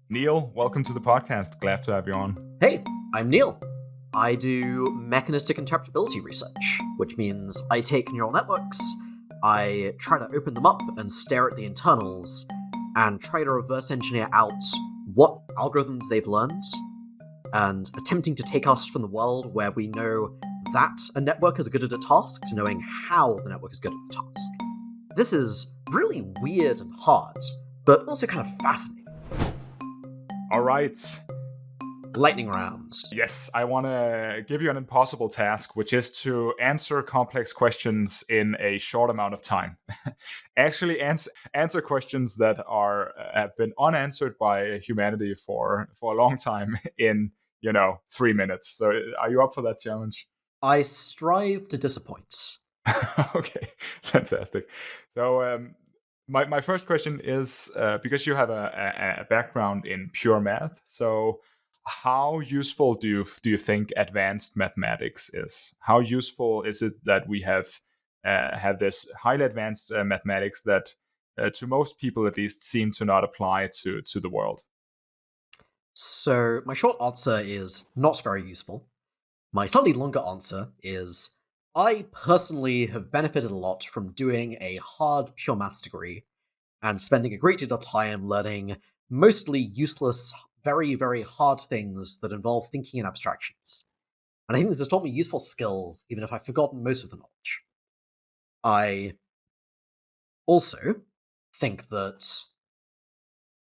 Neel, welcome to the podcast. Glad to have you on. Hey, I'm Neel. I do mechanistic interpretability research, which means I take neural networks, I try to open them up and stare at the internals, and try to reverse engineer out what algorithms they've learned, and attempting to take us from the world where we know that a network is good at a task to knowing how the network is good at the task. This is really weird and hard, but also kind of fascinating. All right. Lightning round. Yes, I want to give you an impossible task, which is to answer complex questions in a short amount of time. Actually, answer questions that have been unanswered by humanity for a long time in 3 minutes. So, are you up for that challenge? I strive to disappoint. Okay, fantastic. So, my first question is because you have a background in pure math. So, how useful do you think advanced mathematics is? How useful is it that we have this highly advanced mathematics that, to most people at least, seem to not apply to the world? So, my short answer is not very useful. My slightly longer answer is I personally have benefited a lot from doing a hard pure maths degree and spending a great deal of time learning mostly useless, very, very hard things that involve thinking in abstractions. And I think this has taught me useful skills, even if I've forgotten most of the knowledge. I also think that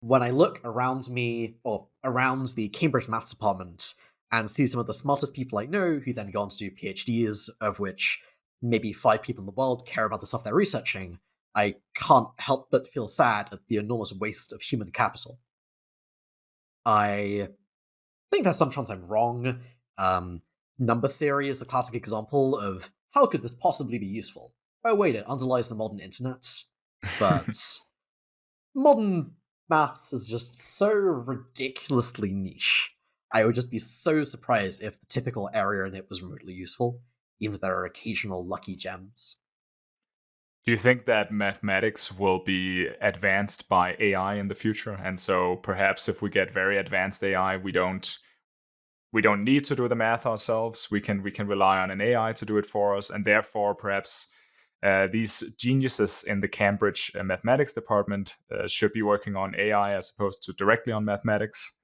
when I look around me, or around the Cambridge Maths Department, and see some of the smartest people I know who then go on to do PhDs, of which maybe 5 people in the world care about the stuff they're researching, I can't help but feel sad at the enormous waste of human capital. I think there's some chance I'm wrong. Number theory is the classic example of how could this possibly be useful? Oh wait, it underlies the modern internet. But modern maths is just so ridiculously niche. I would just be so surprised if the typical area in it was remotely useful, even if there are occasional lucky gems. Do you think that mathematics will be advanced by AI in the future? And so perhaps if we get very advanced AI, we don't need to do the math ourselves. We can rely on an AI to do it for us, and therefore perhaps these geniuses in the Cambridge mathematics department should be working on AI as opposed to directly on mathematics.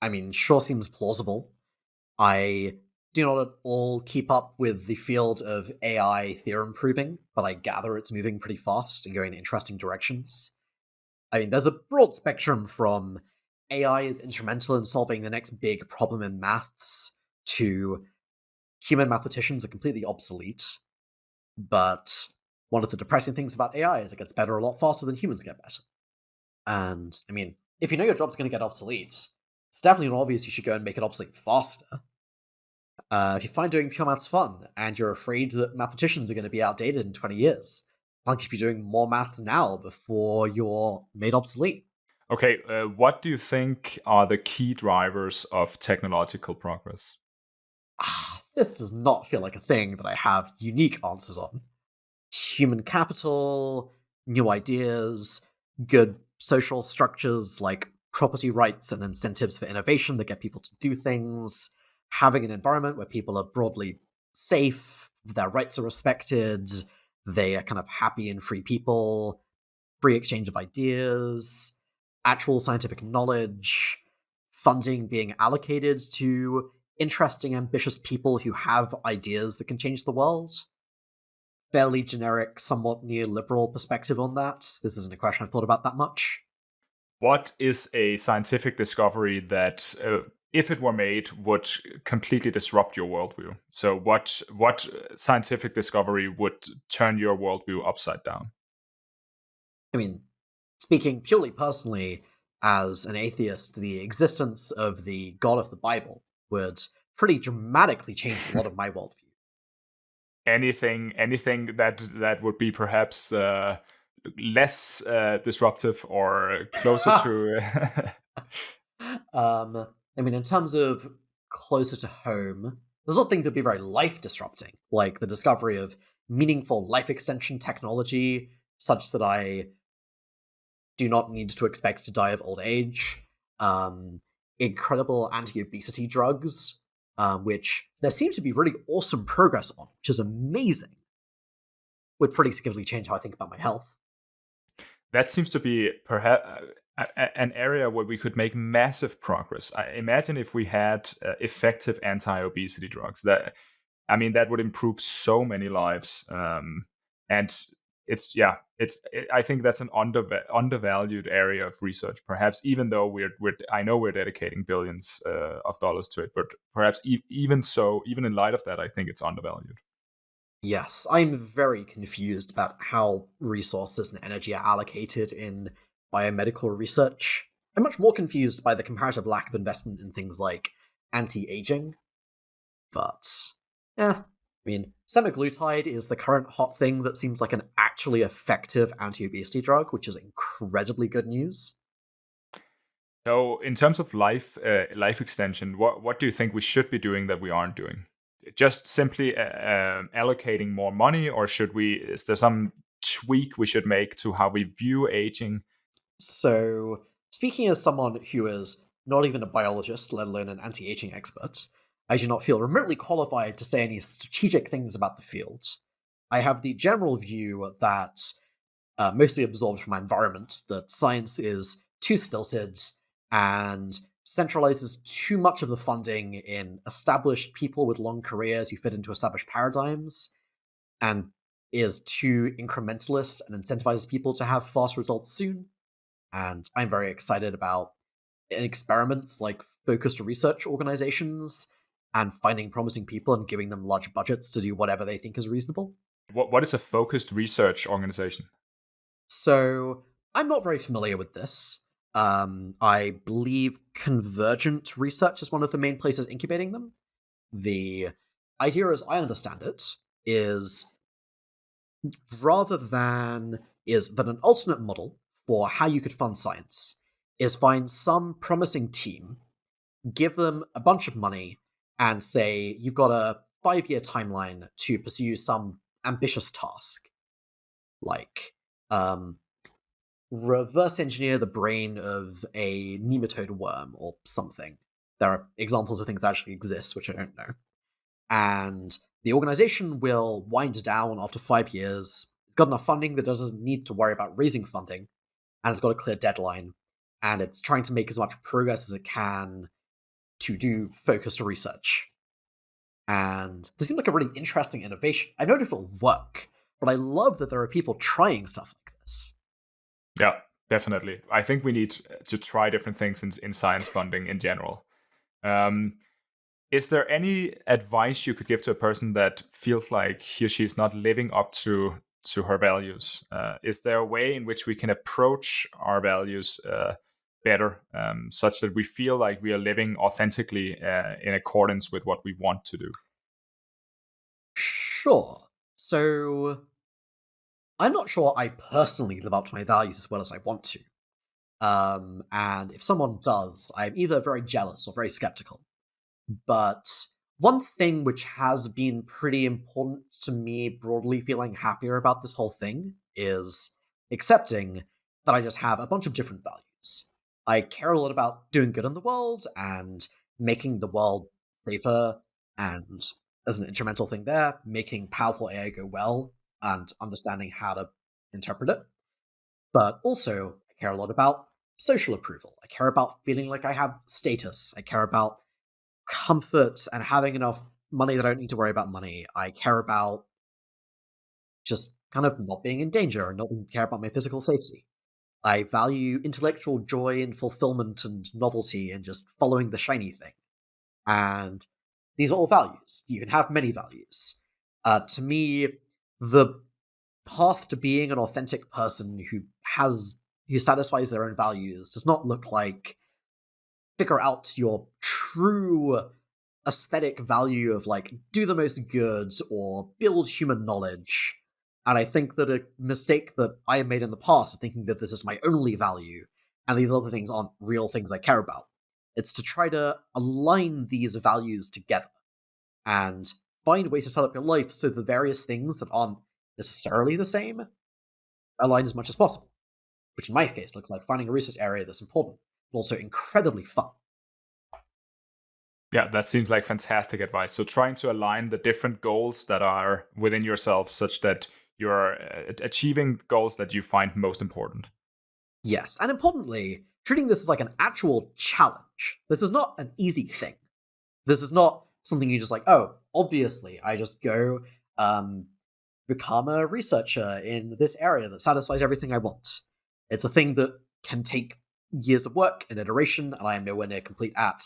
I mean, sure seems plausible. I do not at all keep up with the field of AI theorem proving, but I gather it's moving pretty fast and going in interesting directions. I mean, there's a broad spectrum from AI is instrumental in solving the next big problem in maths to human mathematicians are completely obsolete. But one of the depressing things about AI is it gets better a lot faster than humans get better. And, I mean, if you know your job's going to get obsolete, it's definitely not obvious you should go and make it obsolete faster. If you find doing pure maths fun, and you're afraid that mathematicians are going to be outdated in 20 years, why don't you be doing more maths now before you're made obsolete? Okay, what do you think are the key drivers of technological progress? This does not feel like a thing that I have unique answers on. Human capital, new ideas, good social structures like property rights and incentives for innovation that get people to do things, having an environment where people are broadly safe, their rights are respected, they are kind of happy and free people, free exchange of ideas, actual scientific knowledge, funding being allocated to interesting, ambitious people who have ideas that can change the world. Fairly generic, somewhat neoliberal perspective on that. This isn't a question I've thought about that much. What is a scientific discovery that, if it were made, would completely disrupt your worldview? So, what scientific discovery would turn your worldview upside down? I mean, speaking purely personally, as an atheist, the existence of the God of the Bible would pretty dramatically change a lot of my worldview. Anything that would be perhaps less disruptive or closer to. I mean, in terms of closer to home, there's also things that'd be very life disrupting, like the discovery of meaningful life extension technology, such that I do not need to expect to die of old age. um, incredible anti-obesity drugs, which there seems to be really awesome progress on, which is amazing. Would pretty significantly change how I think about my health. That seems to be perhaps an area where we could make massive progress. I imagine if we had effective anti-obesity drugs, that I mean that would improve so many lives. And I think that's an undervalued area of research. Perhaps even though I know we're dedicating billions of dollars to it, but perhaps even so, even in light of that, I think it's undervalued. Yes, I'm very confused about how resources and energy are allocated in biomedical research. I'm much more confused by the comparative lack of investment in things like anti-aging, but I mean, semaglutide is the current hot thing that seems like an actually effective anti-obesity drug, which is incredibly good news. So, in terms of life extension, what do you think we should be doing that we aren't doing? Just simply allocating more money, or should we? Is there some tweak we should make to how we view aging? So, speaking as someone who is not even a biologist, let alone an anti aging expert, I do not feel remotely qualified to say any strategic things about the field. I have the general view that, mostly absorbed from my environment, that science is too stilted and centralizes too much of the funding in established people with long careers who fit into established paradigms, and is too incrementalist and incentivizes people to have fast results soon. And I'm very excited about experiments like focused research organizations and finding promising people and giving them large budgets to do whatever they think is reasonable. What is a focused research organization? So I'm not very familiar with this. I believe convergent research is one of the main places incubating them. The idea, as I understand it, is that an alternate model for how you could fund science is find some promising team, give them a bunch of money, and say you've got a 5-year timeline to pursue some ambitious task, like um, reverse engineer the brain of a nematode worm or something. There are examples of things that actually exist, which I don't know. And the organization will wind down after 5 years. It's got enough funding that it doesn't need to worry about raising funding, and it's got a clear deadline, and it's trying to make as much progress as it can to do focused research. And this seemed like a really interesting innovation. I don't know if it'll work, but I love that there are people trying stuff like this. Yeah, definitely. I think we need to try different things in science funding in general. Um, is there any advice you could give to a person that feels like he or she is not living up to her values? Is there a way in which we can approach our values better, such that we feel like we are living authentically in accordance with what we want to do? Sure. So, I'm not sure I personally live up to my values as well as I want to. And if someone does, I'm either very jealous or very skeptical. But one thing which has been pretty important to me, broadly feeling happier about this whole thing, is accepting that I just have a bunch of different values. I care a lot about doing good in the world and making the world safer, and as an instrumental thing there, making powerful AI go well and understanding how to interpret it. But also, I care a lot about social approval. I care about feeling like I have status. I care about comfort and having enough money that I don't need to worry about money. I care about just kind of not being in danger and not care about my physical safety. I value intellectual joy and fulfillment and novelty and just following the shiny thing. And these are all values. You can have many values. To me, the path to being an authentic person who satisfies their own values does not look like figure out your true aesthetic value of like do the most good or build human knowledge. And I think that a mistake that I have made in the past is thinking that this is my only value and these other things aren't real things I care about. It's to try to align these values together and find ways to set up your life so the various things that aren't necessarily the same align as much as possible. Which in my case looks like finding a research area that's important, but also incredibly fun. Yeah, that seems like fantastic advice. So trying to align the different goals that are within yourself such that you're achieving goals that you find most important. Yes, and importantly, treating this as like an actual challenge. This is not an easy thing. This is not something you just like, oh, obviously, I just go become a researcher in this area that satisfies everything I want. It's a thing that can take years of work and iteration, and I am nowhere near complete at.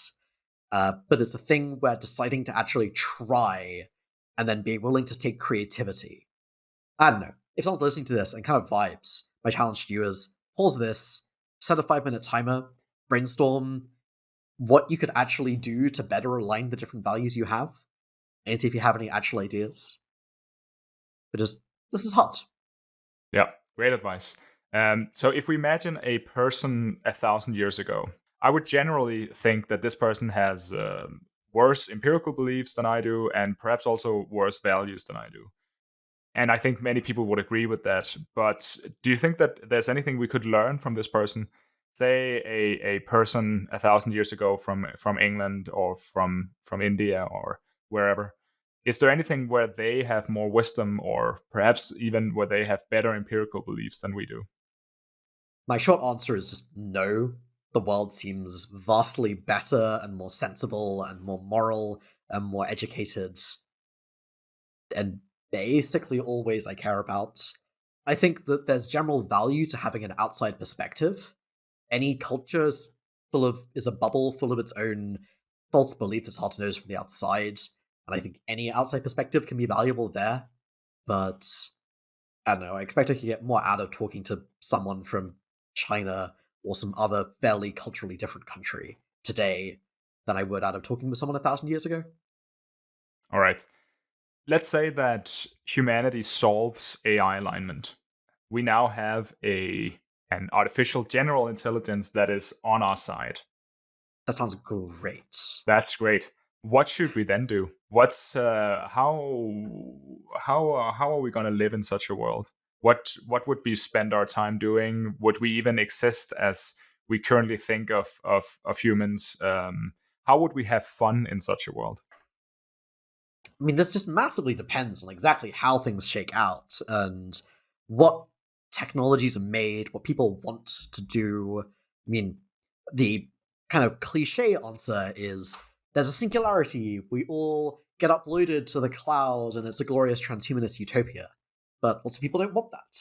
But it's a thing where deciding to actually try and then being willing to take creativity. I don't know. If someone's listening to this and kind of vibes, my challenge to you is pause this, set a 5-minute timer, brainstorm what you could actually do to better align the different values you have, and see if you have any actual ideas. But just, this is hard. Yeah, great advice. So if we imagine a person 1,000 years ago, I would generally think that this person has worse empirical beliefs than I do, and perhaps also worse values than I do. And I think many people would agree with that. But do you think that there's anything we could learn from this person? Say a person 1,000 years ago from England or from India or wherever. Is there anything where they have more wisdom or perhaps even where they have better empirical beliefs than we do? My short answer is just no. The world seems vastly better and more sensible and more moral and more educated and basically all ways I care about. I think that there's general value to having an outside perspective. Any culture is a bubble full of its own false belief. It's hard to notice from the outside, and I think any outside perspective can be valuable there. But I don't know. I expect I could get more out of talking to someone from China or some other fairly culturally different country today than I would out of talking with someone 1,000 years ago. All right. Let's say that humanity solves AI alignment. We now have a an artificial general intelligence that is on our side. That sounds great. That's great. What should we then do? What's how are we going to live in such a world? What would we spend our time doing? Would we even exist as we currently think of humans? How would we have fun in such a world? I mean, this just massively depends on exactly how things shake out and what technologies are made, what people want to do. I mean, the kind of cliche answer is there's a singularity, we all get uploaded to the cloud, and it's a glorious transhumanist utopia. But lots of people don't want that.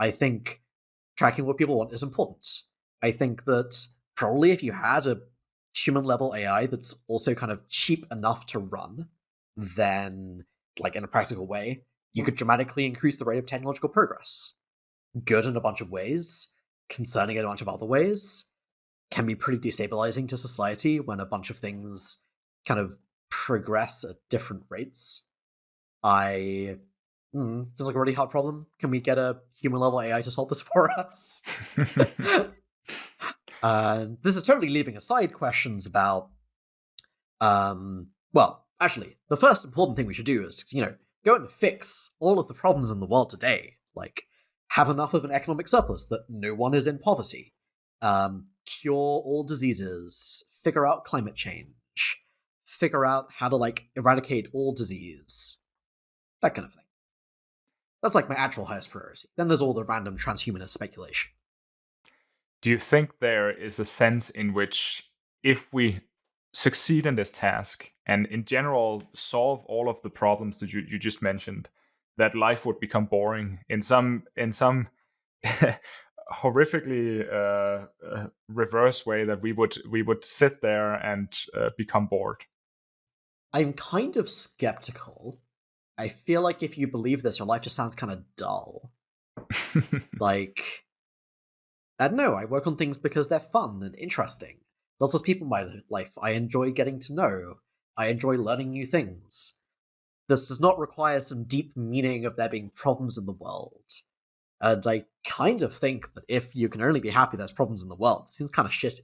I think tracking what people want is important. I think that probably if you had a human level AI that's also kind of cheap enough to run, then, like in a practical way, you could dramatically increase the rate of technological progress. Good in a bunch of ways, concerning in a bunch of other ways, can be pretty destabilizing to society when a bunch of things kind of progress at different rates. I Feels like a really hard problem. Can we get a human level AI to solve this for us? This is totally leaving aside questions about well, actually, the first important thing we should do is, go and fix all of the problems in the world today. Like, have enough of an economic surplus that no one is in poverty, cure all diseases, figure out climate change, figure out how to, like, eradicate all disease, that kind of thing. That's, like, my actual highest priority. Then there's all the random transhumanist speculation. Do you think there is a sense in which if we succeed in this task and in general solve all of the problems that you just mentioned, that life would become boring in some horrifically reverse way, that we would sit there and become bored? I'm kind of skeptical. I feel like if you believe this, your life just sounds kind of dull. Like, I don't know, I work on things because they're fun and interesting. Lots of people in my life I enjoy getting to know. I enjoy learning new things. This does not require some deep meaning of there being problems in the world. And I kind of think that if you can only be happy there's problems in the world, it seems kind of shitty.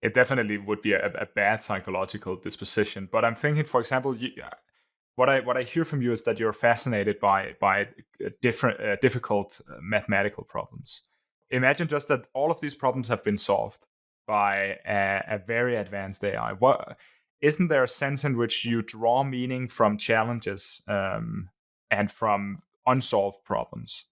It definitely would be a bad psychological disposition. But I'm thinking, for example, what I hear from you is that you're fascinated by different difficult mathematical problems. Imagine just that all of these problems have been solved. by a very advanced AI? What isn't there a sense in which you draw meaning from challenges and from unsolved problems?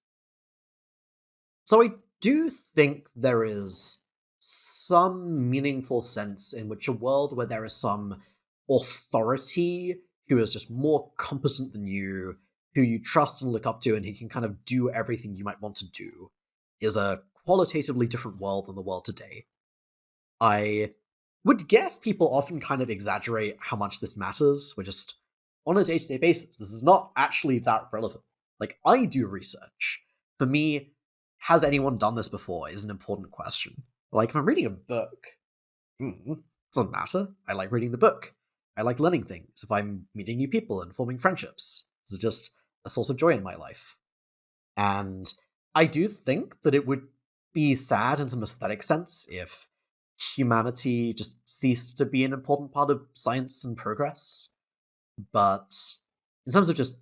So I do think there is some meaningful sense in which a world where there is some authority who is just more competent than you, who you trust and look up to, and who can kind of do everything you might want to do, is a qualitatively different world than the world today. I would guess people often kind of exaggerate how much this matters. We're just on a day to day basis. This is not actually that relevant. Like, I do research. For me, has anyone done this before is an important question. Like, if I'm reading a book, doesn't matter. I like reading the book. I like learning things. If I'm meeting new people and forming friendships, this is just a source of joy in my life. And I do think that it would be sad in some aesthetic sense if humanity just ceased to be an important part of science and progress. But in terms of just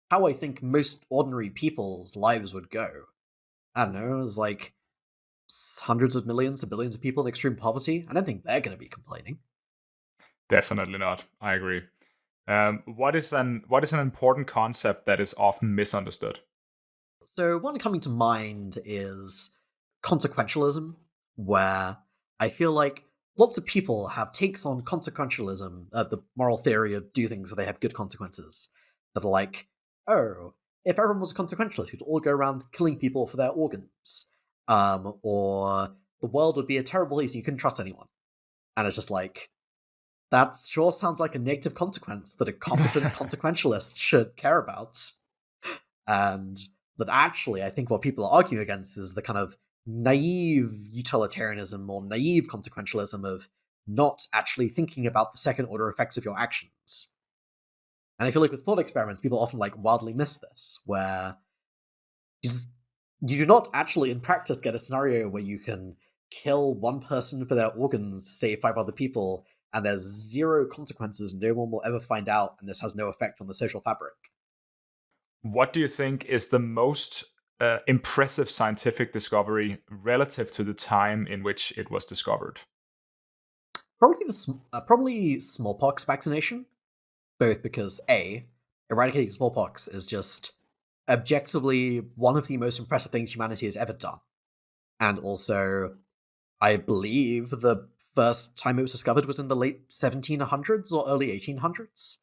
how I think most ordinary people's lives would go, I don't know, it's like hundreds of millions or billions of people in extreme poverty. I don't think they're going to be complaining. Definitely not. I agree. What is an important concept that is often misunderstood? So, one coming to mind is consequentialism, where I feel like lots of people have takes on consequentialism, the moral theory of do things so they have good consequences, that are like, oh, if everyone was a consequentialist, you'd all go around killing people for their organs. Or the world would be a terrible place and you couldn't trust anyone. And it's just like, that sure sounds like a negative consequence that a competent consequentialist should care about. And that actually, I think what people are arguing against is the kind of naive utilitarianism or naive consequentialism of not actually thinking about the second order effects of your actions. And I feel like with thought experiments, people often like wildly miss this, where you just you do not actually in practice get a scenario where you can kill one person for their organs, save five other people, and there's zero consequences, no one will ever find out, and this has no effect on the social fabric. What do you think is the most impressive scientific discovery relative to the time in which it was discovered? Probably smallpox vaccination, both because A, eradicating smallpox is just objectively one of the most impressive things humanity has ever done. And also, I believe the first time it was discovered was in the late 1700s or early 1800s.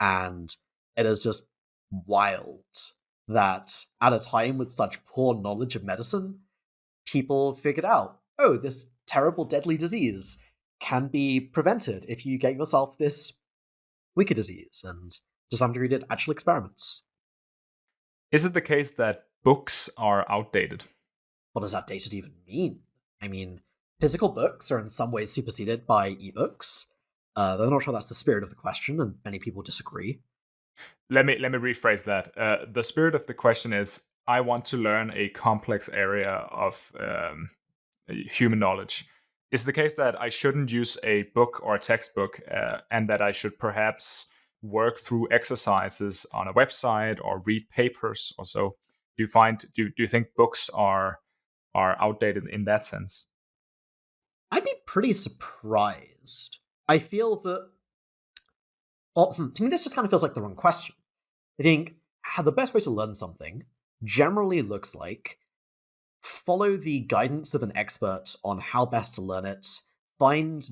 And it is just wild that at a time with such poor knowledge of medicine, people figured out, oh, this terrible deadly disease can be prevented if you get yourself this weaker disease, and to some degree did actual experiments. Is it the case that books are outdated? What does outdated even mean? I mean, physical books are in some ways superseded by ebooks. Though I'm not sure that's the spirit of the question, and many people disagree. Let me rephrase that. The spirit of the question is: I want to learn a complex area of human knowledge. Is the case that I shouldn't use a book or a textbook, and that I should perhaps work through exercises on a website or read papers or so? Do you think books are outdated in that sense? I'd be pretty surprised. I feel that, well, to me, this just kind of feels like the wrong question. I think how the best way to learn something generally looks like follow the guidance of an expert on how best to learn it, find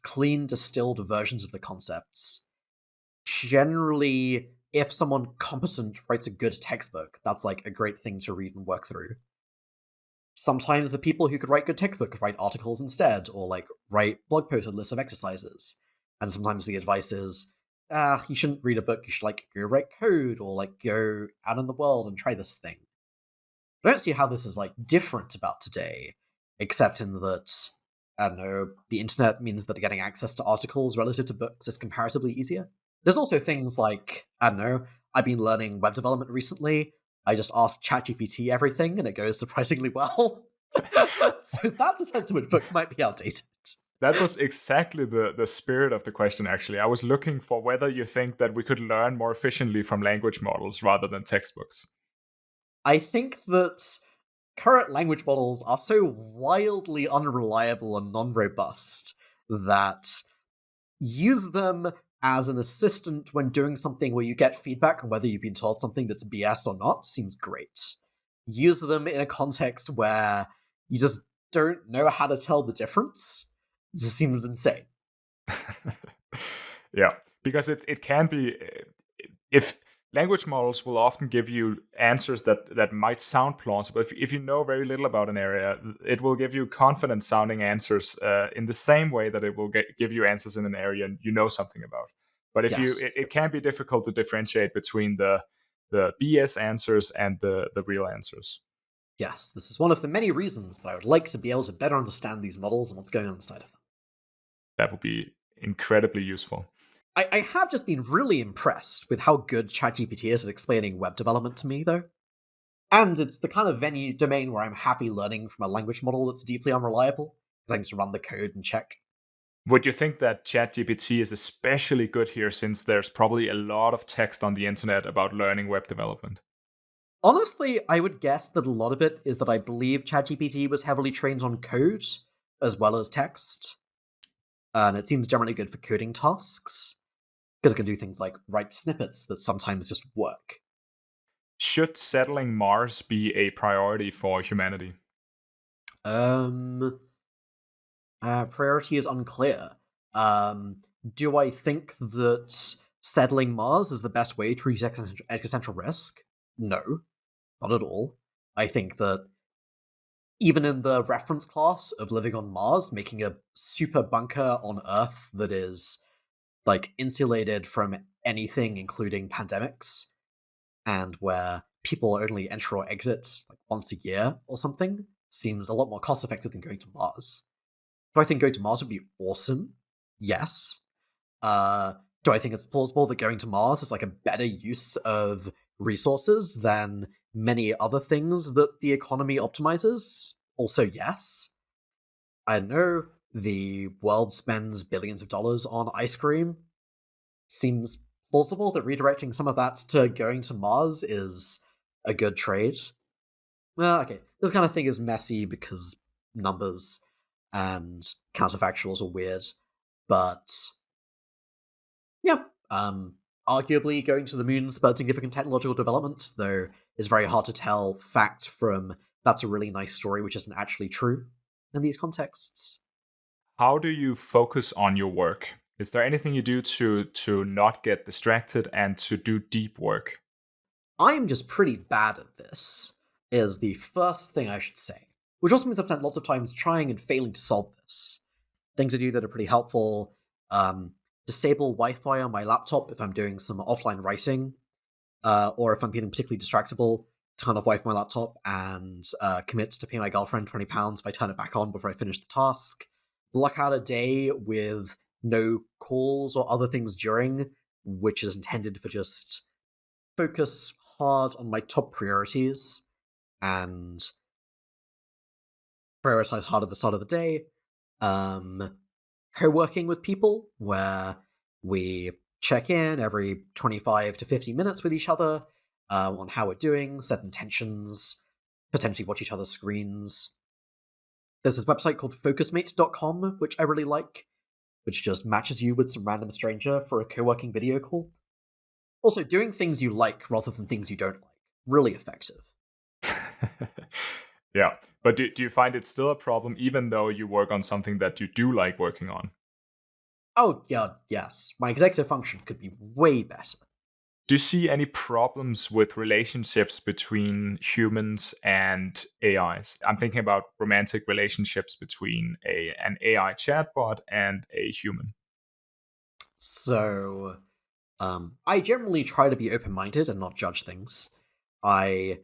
clean, distilled versions of the concepts. Generally, if someone competent writes a good textbook, that's like a great thing to read and work through. Sometimes the people who could write good textbook could write articles instead, or like write blog posts and lists of exercises. And sometimes the advice is, you shouldn't read a book, you should like go write code or like go out in the world and try this thing. I don't see how this is like different about today, except in that, I don't know, the internet means that getting access to articles relative to books is comparatively easier. There's also things like, I don't know, I've been learning web development recently. I just asked ChatGPT everything and it goes surprisingly well. So that's a sense in which books might be outdated. That was exactly the spirit of the question, actually. I was looking for whether you think that we could learn more efficiently from language models rather than textbooks. I think that current language models are so wildly unreliable and non-robust that use them as an assistant when doing something where you get feedback on whether you've been told something that's BS or not seems great. Use them in a context where you just don't know how to tell the difference. It just seems insane. Yeah, because it can be if language models will often give you answers that might sound plausible. If you know very little about an area, it will give you confident sounding answers in the same way that it will give you answers in an area you know something about. But if you Yes. it can be difficult to differentiate between the BS answers and the real answers. Yes, this is one of the many reasons that I would like to be able to better understand these models and what's going on inside of them. That would be incredibly useful. I have just been really impressed with how good ChatGPT is at explaining web development to me, though. And it's the kind of domain where I'm happy learning from a language model that's deeply unreliable, because I can just run the code and check. Would you think that ChatGPT is especially good here since there's probably a lot of text on the internet about learning web development? Honestly, I would guess that a lot of it is that I believe ChatGPT was heavily trained on code as well as text, and it seems generally good for coding tasks, because it can do things like write snippets that sometimes just work. Should settling Mars be a priority for humanity? Um, Priority is unclear. Um, do I think that settling Mars is the best way to reduce existential risk? No, not at all. I think that even in the reference class of living on Mars, making a super bunker on Earth that is like insulated from anything, including pandemics, and where people only enter or exit like once a year or something, seems a lot more cost effective than going to Mars. Do I think going to Mars would be awesome? Yes. Uh, do I think it's plausible that going to Mars is like a better use of resources than many other things that the economy optimizes? Also, yes. I know the world spends billions of dollars on ice cream. Seems plausible that redirecting some of that to going to Mars is a good trade. Well, okay, this kind of thing is messy because numbers and counterfactuals are weird, but yeah, arguably going to the moon spurred significant technological development, though it's very hard to tell fact from that's a really nice story which isn't actually true in these contexts. How do you focus on your work? Is there anything you do to not get distracted and to do deep work? I'm just pretty bad at this, is the first thing I should say. Which also means I've spent lots of times trying and failing to solve this. Things I do that are pretty helpful. Disable Wi-Fi on my laptop if I'm doing some offline writing, or if I'm feeling particularly distractible. Turn off Wi-Fi on my laptop and commit to pay my girlfriend £20 if I turn it back on before I finish the task. Block out a day with no calls or other things during, which is intended for just focus hard on my top priorities and prioritize hard at the start of the day. Um, Co-working with people where we check in every 25 to 50 minutes with each other on how we're doing, set intentions, potentially watch each other's screens. There's this website called focusmate.com, which I really like, which just matches you with some random stranger for a co-working video call. Also, doing things you like rather than things you don't like. Really effective. Yeah, but do you find it still a problem even though you work on something that you do like working on? Oh, yeah, yes. My executive function could be way better. Do you see any problems with relationships between humans and AIs? I'm thinking about romantic relationships between an AI chatbot and a human. So, I generally try to be open minded and not judge things. I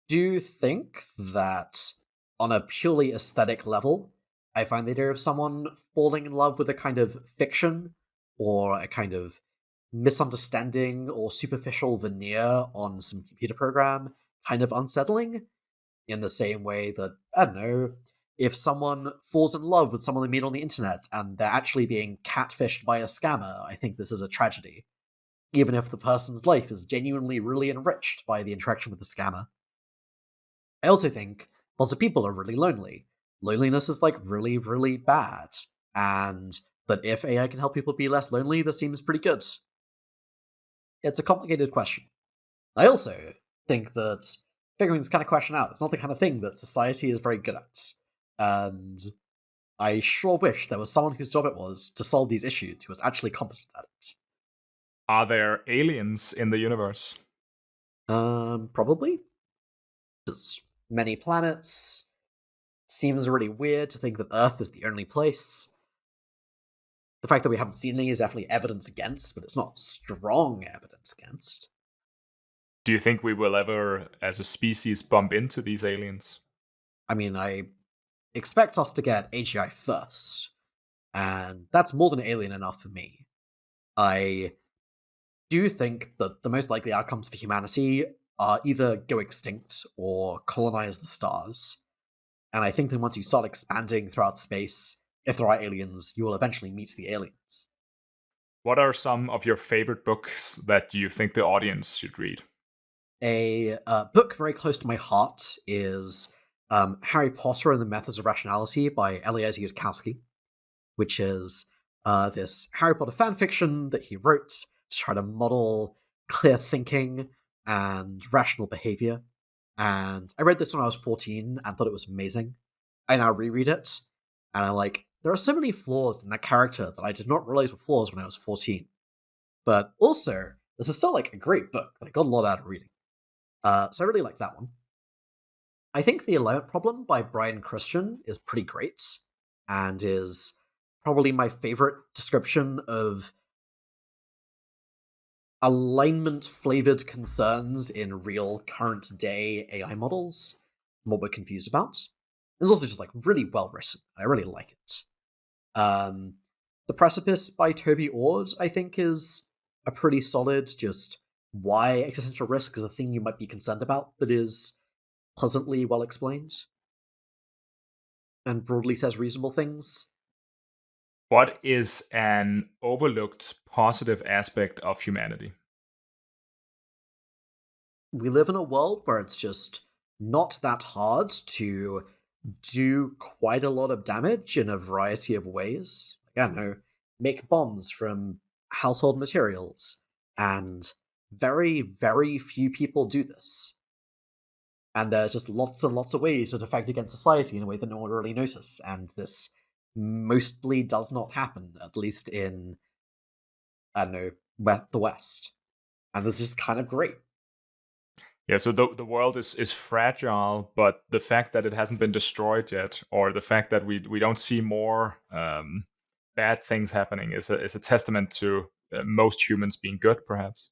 do think that on a purely aesthetic level, I find the idea of someone falling in love with a kind of fiction or a kind of misunderstanding or superficial veneer on some computer program kind of unsettling. In the same way that, I don't know, if someone falls in love with someone they meet on the internet and they're actually being catfished by a scammer, I think this is a tragedy. Even if the person's life is genuinely really enriched by the interaction with the scammer. I also think lots of people are really lonely. Loneliness is like really, really bad. And that if AI can help people be less lonely, this seems pretty good. It's a complicated question. I also think that figuring this kind of question out, it's not the kind of thing that society is very good at. And I sure wish there was someone whose job it was to solve these issues who was actually competent at it. Are there aliens in the universe? Probably. There's many planets. Seems really weird to think that Earth is the only place. The fact that we haven't seen any is definitely evidence against, but it's not strong evidence against. Do you think we will ever, as a species, bump into these aliens? I mean, I expect us to get AGI first, and that's more than alien enough for me. I do think that the most likely outcomes for humanity are either go extinct or colonize the stars. And I think that once you start expanding throughout space, if there are aliens, you will eventually meet the aliens. What are some of your favorite books that you think the audience should read? A book very close to my heart is Harry Potter and the Methods of Rationality by Eliezer Yudkowsky, which is this Harry Potter fanfiction that he wrote to try to model clear thinking and rational behavior. And I read this when I was 14 and thought it was amazing. I now reread it, and I'm like, there are so many flaws in that character that I did not realize were flaws when I was 14. But also, this is still like a great book that I got a lot out of reading. So I really like that one. I think The Alignment Problem by Brian Christian is pretty great and is probably my favorite description of alignment flavored concerns in real current day AI models and what we're confused about. It's also just like really well written. I really like it. The Precipice by Toby Ord, I think, is a pretty solid just why existential risk is a thing you might be concerned about that is pleasantly well explained and broadly says reasonable things. What is an overlooked positive aspect of humanity? We live in a world where it's just not that hard to do quite a lot of damage in a variety of ways. Like, I don't know, make bombs from household materials, and very, very few people do this. And there's just lots and lots of ways to defect against society in a way that no one really notices, and this mostly does not happen, at least in, I don't know, the West. And this is just kind of great. Yeah, so the world is fragile, but the fact that it hasn't been destroyed yet, or the fact that we don't see more bad things happening, is a testament to most humans being good, perhaps.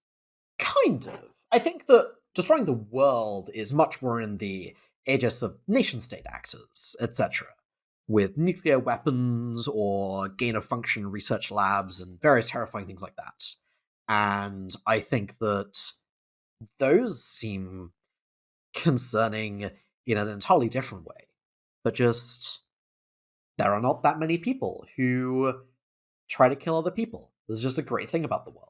Kind of. I think that destroying the world is much more in the aegis of nation state actors, etc., with nuclear weapons or gain of function research labs and various terrifying things like that. And I think that those seem concerning in an entirely different way. But just, there are not that many people who try to kill other people. This is just a great thing about the world.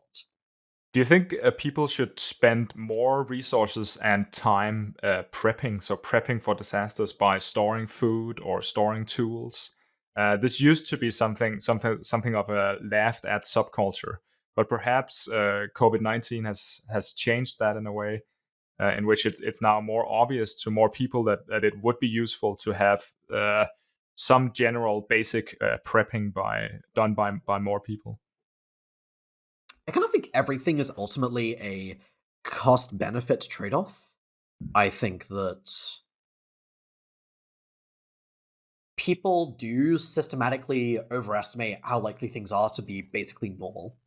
Do you think people should spend more resources and time prepping, so prepping for disasters by storing food or storing tools? This used to be something of a laughed at subculture, but perhaps COVID-19 has changed that in a way in which it's now more obvious to more people that it would be useful to have some general basic prepping done by more people. I kind of think everything is ultimately a cost benefit trade off. I think that people do systematically overestimate how likely things are to be basically normal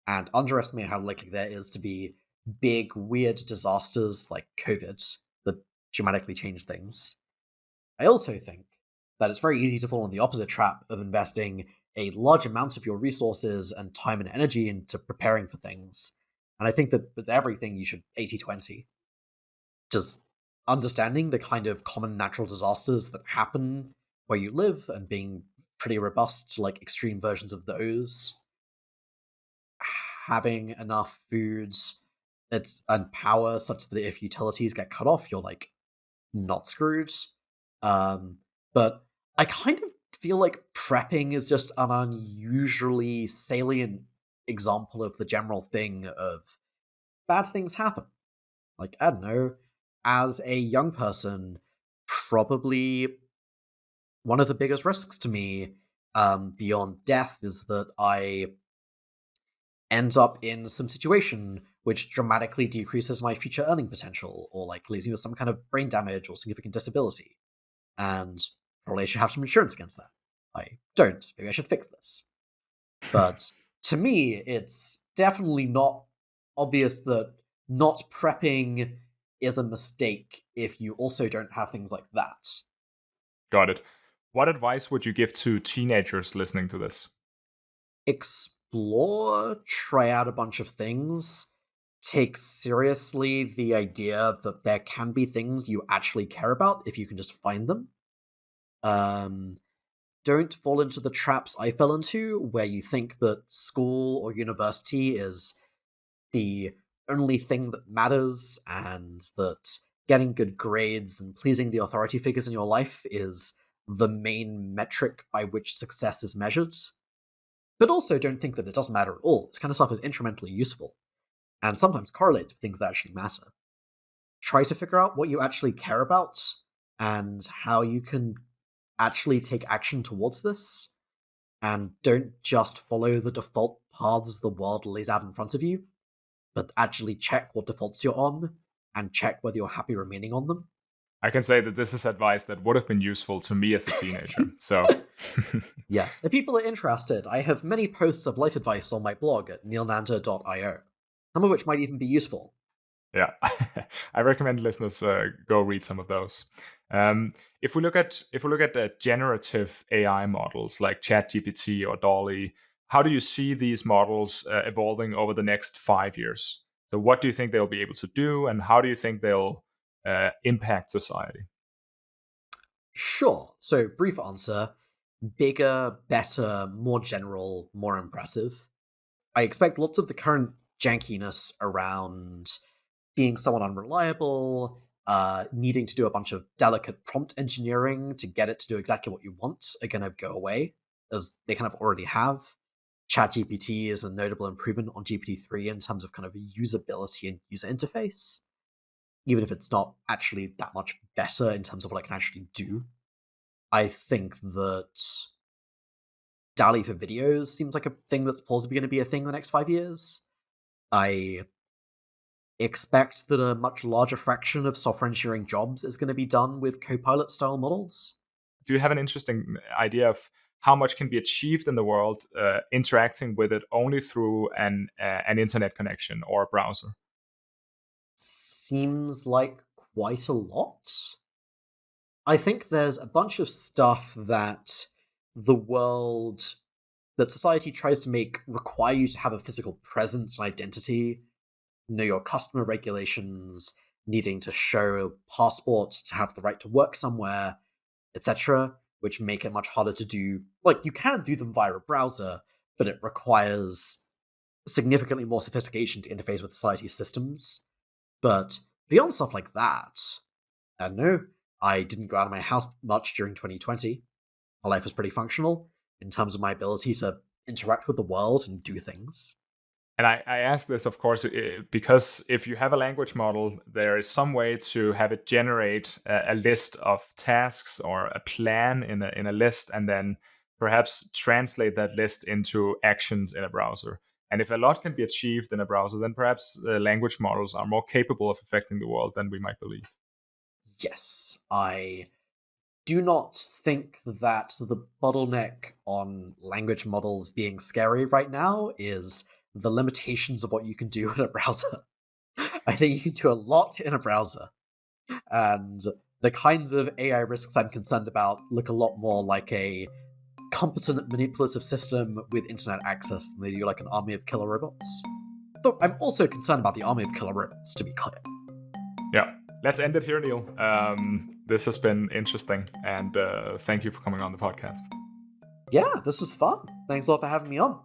and underestimate how likely there is to be big, weird disasters like COVID that dramatically change things. I also think that it's very easy to fall in the opposite trap of investing a large amount of your resources and time and energy into preparing for things. And I think that with everything, you should 80/20. Just understanding the kind of common natural disasters that happen where you live and being pretty robust to like extreme versions of those, having enough foods and power such that if utilities get cut off, you're like not screwed. Um, but I kind of feel like prepping is just an unusually salient example of the general thing of bad things happen. Like, I don't know, as a young person, probably one of the biggest risks to me, beyond death, is that I end up in some situation which dramatically decreases my future earning potential, or like leaves me with some kind of brain damage or significant disability. And probably I should have some insurance against that. I don't. Maybe I should fix this. But to me, it's definitely not obvious that not prepping is a mistake if you also don't have things like that. Got it. What advice would you give to teenagers listening to this? Explore, try out a bunch of things, take seriously the idea that there can be things you actually care about if you can just find them. Um, don't fall into the traps I fell into, where you think that school or university is the only thing that matters, and that getting good grades and pleasing the authority figures in your life is the main metric by which success is measured. But also don't think that it doesn't matter at all. This kind of stuff is instrumentally useful, and sometimes correlates with things that actually matter. Try to figure out what you actually care about and how you can actually take action towards this, and don't just follow the default paths the world lays out in front of you, but actually check what defaults you're on and check whether you're happy remaining on them. I can say that this is advice that would have been useful to me as a teenager. So, Yes, if people are interested, I have many posts of life advice on my blog at neelnanda.io, some of which might even be useful. yeah, I recommend listeners go read some of those. If we look at the generative AI models like ChatGPT or Dolly, how do you see these models evolving over the next 5 years? So, what do you think they'll be able to do, and how do you think they'll impact society? Sure, so brief answer: bigger, better, more general, more impressive. I expect lots of the current jankiness around being somewhat unreliable, needing to do a bunch of delicate prompt engineering to get it to do exactly what you want are going to go away, as they kind of already have. ChatGPT is a notable improvement on GPT-3 in terms of kind of usability and user interface, even if it's not actually that much better in terms of what it can actually do. I think that DALI for videos seems like a thing that's plausibly going to be a thing in the next 5 years. I expect that a much larger fraction of software engineering jobs is going to be done with Copilot style models. Do you have an interesting idea of how much can be achieved in the world interacting with it only through an internet connection or a browser? Seems like quite a lot. I think there's a bunch of stuff that the world, that society tries to make require you to have a physical presence and identity, know your customer regulations, needing to show a passport to have the right to work somewhere, etc., which make it much harder to do. Like, you can do them via a browser, but it requires significantly more sophistication to interface with society's systems. But beyond stuff like that, I don't know. I didn't go out of my house much during 2020. My life was pretty functional in terms of my ability to interact with the world and do things. And I ask this, of course, because if you have a language model, there is some way to have it generate a list of tasks or a plan in a list, and then perhaps translate that list into actions in a browser. And if a lot can be achieved in a browser, then perhaps language models are more capable of affecting the world than we might believe. Yes, I do not think that the bottleneck on language models being scary right now is the limitations of what you can do in a browser. I think you can do a lot in a browser, and the kinds of AI risks I'm concerned about look a lot more like a competent manipulative system with internet access than they do like an army of killer robots. Though I'm also concerned about the army of killer robots, to be clear. Yeah. Let's end it here, Neil. This has been interesting, and thank you for coming on the podcast. Yeah, this was fun. Thanks a lot for having me on.